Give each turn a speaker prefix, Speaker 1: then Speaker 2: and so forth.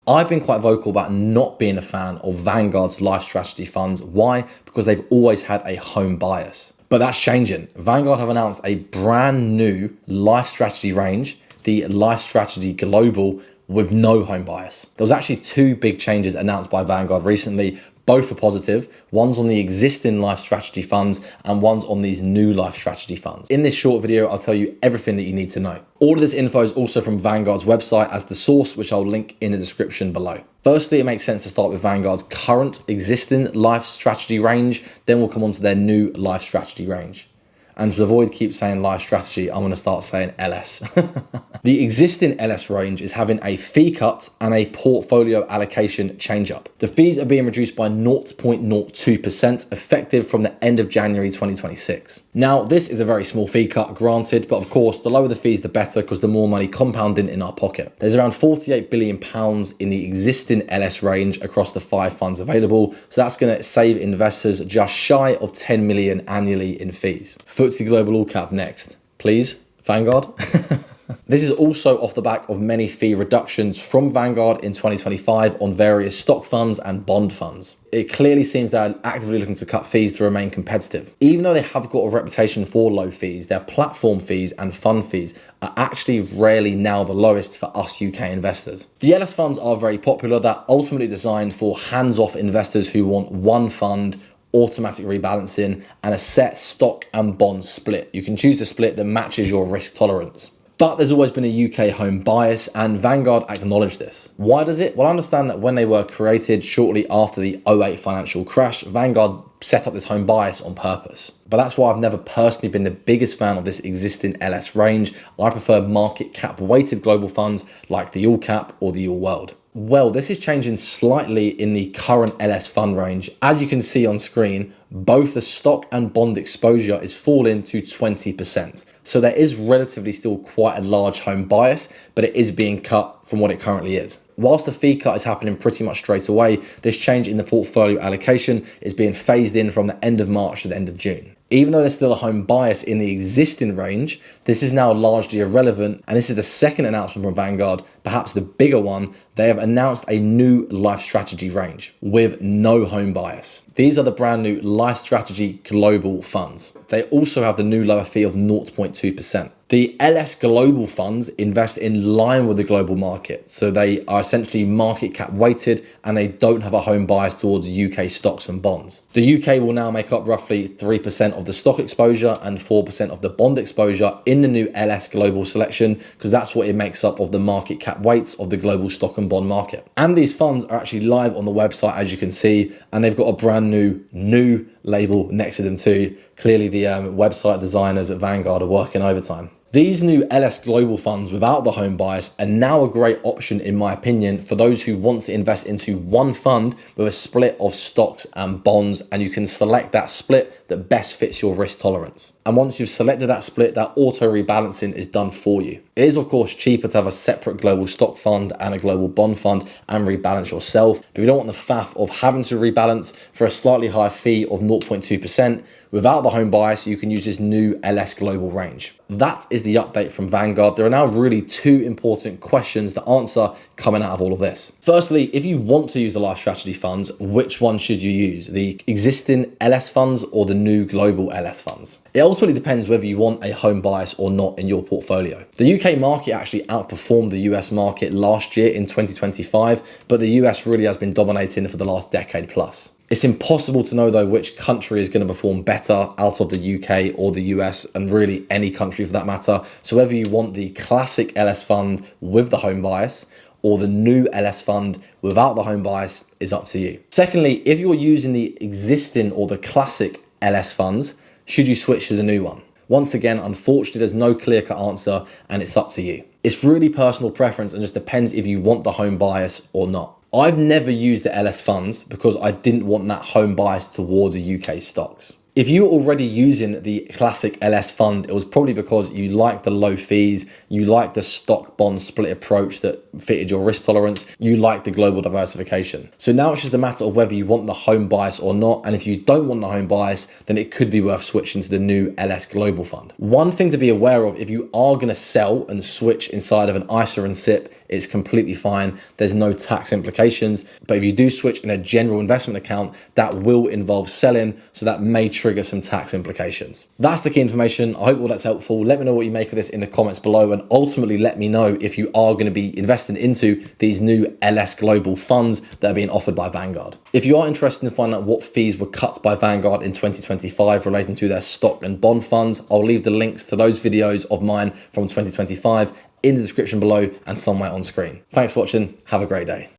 Speaker 1: I've been quite vocal about not being a fan of Vanguard's LifeStrategy funds. Why? Because they've always had a home bias. But that's changing. Vanguard have announced a brand new LifeStrategy range, the LifeStrategy Global, with no home bias. There was actually two big changes announced by Vanguard recently. Both are positive. One's on the existing LifeStrategy funds and one's on these new LifeStrategy funds. In this short video, I'll tell you everything that you need to know. All of this info is also from Vanguard's website as the source, which I'll link in the description below. Firstly, it makes sense to start with Vanguard's current existing LifeStrategy range, then we'll come on to their new LifeStrategy range. And to avoid keep saying LifeStrategy, I'm going to start saying LS. The existing LS range is having a fee cut and a portfolio allocation change up. The fees are being reduced by 0.02% effective from the end of January 2026. Now, this is a very small fee cut, granted, but of course, the lower the fees, the better, because the more money compounding in our pocket. There's around £48 billion in the existing LS range across the 5 funds available. So that's going to save investors just shy of 10 million annually in fees. FTSE Global All Cap next, please, Vanguard. This is also off the back of many fee reductions from Vanguard in 2025 on various stock funds and bond funds. It clearly seems they're actively looking to cut fees to remain competitive. Even though they have got a reputation for low fees, their platform fees and fund fees are actually rarely now the lowest for us UK investors. The LS funds are very popular. They're ultimately designed for hands-off investors who want one fund, automatic rebalancing, and a set stock and bond split. You can choose a split that matches your risk tolerance. But there's always been a UK home bias, and Vanguard acknowledged this. Why does it? Well, I understand that when they were created shortly after the '08 financial crash, Vanguard set up this home bias on purpose. But that's why I've never personally been the biggest fan of this existing LS range. I prefer market cap weighted global funds like the All Cap or the All World. Well, this is changing slightly in the current LS fund range. As you can see on screen, both the stock and bond exposure is falling to 20%. So there is relatively still quite a large home bias, but it is being cut from what it currently is. Whilst the fee cut is happening pretty much straight away, this change in the portfolio allocation is being phased in from the end of March to the end of June. Even though there's still a home bias in the existing range, this is now largely irrelevant, and this is the second announcement from Vanguard, perhaps the bigger one. They have announced a new LifeStrategy range with no home bias. These are the brand new LifeStrategy Global funds. They also have the new lower fee of 0.2%. The LS Global funds invest in line with the global market. So they are essentially market cap weighted and they don't have a home bias towards UK stocks and bonds. The UK will now make up roughly 3% of the stock exposure and 4% of the bond exposure in the new LS Global selection, because that's what it makes up of the market cap weights of the global stock and bond market. And these funds are actually live on the website, as you can see, and they've got a brand new label next to them too. Clearly the website designers at Vanguard are working overtime. These new LS Global funds without the home bias are now a great option, in my opinion, for those who want to invest into one fund with a split of stocks and bonds, and you can select that split that best fits your risk tolerance. And once you've selected that split, that auto rebalancing is done for you. It is of course cheaper to have a separate global stock fund and a global bond fund and rebalance yourself. But if you don't want the faff of having to rebalance for a slightly higher fee of 0.2%, without the home bias, you can use this new LS Global range. That is the update from Vanguard. There are now really two important questions to answer coming out of all of this. Firstly, if you want to use the LifeStrategy funds, which one should you use? The existing LS funds or the new global LS funds? It ultimately depends whether you want a home bias or not in your portfolio. The UK market actually outperformed the US market last year in 2025, but the US really has been dominating for the last decade plus. It's impossible to know though which country is going to perform better out of the UK or the US, and really any country for that matter. So whether you want the classic LS fund with the home bias or the new LS fund without the home bias is up to you. Secondly, if you're using the existing or the classic LS funds, should you switch to the new one? Once again, unfortunately, there's no clear-cut answer and it's up to you. It's really personal preference and just depends if you want the home bias or not. I've never used the LS funds because I didn't want that home bias towards the UK stocks. If you were already using the classic LS fund, it was probably because you like the low fees, you like the stock bond split approach that fitted your risk tolerance, you like the global diversification. So now it's just a matter of whether you want the home bias or not. And if you don't want the home bias, then it could be worth switching to the new LS Global Fund. One thing to be aware of, if you are going to sell and switch inside of an ISA and SIP, it's completely fine. There's no tax implications. But if you do switch in a general investment account, that will involve selling. So that may trigger some tax implications. That's the key information. I hope all that's helpful. Let me know what you make of this in the comments below. And ultimately, let me know if you are going to be investing into these new LS Global funds that are being offered by Vanguard. If you are interested in finding out what fees were cut by Vanguard in 2025 relating to their stock and bond funds, I'll leave the links to those videos of mine from 2025 in the description below and somewhere on screen. Thanks for watching. Have a great day.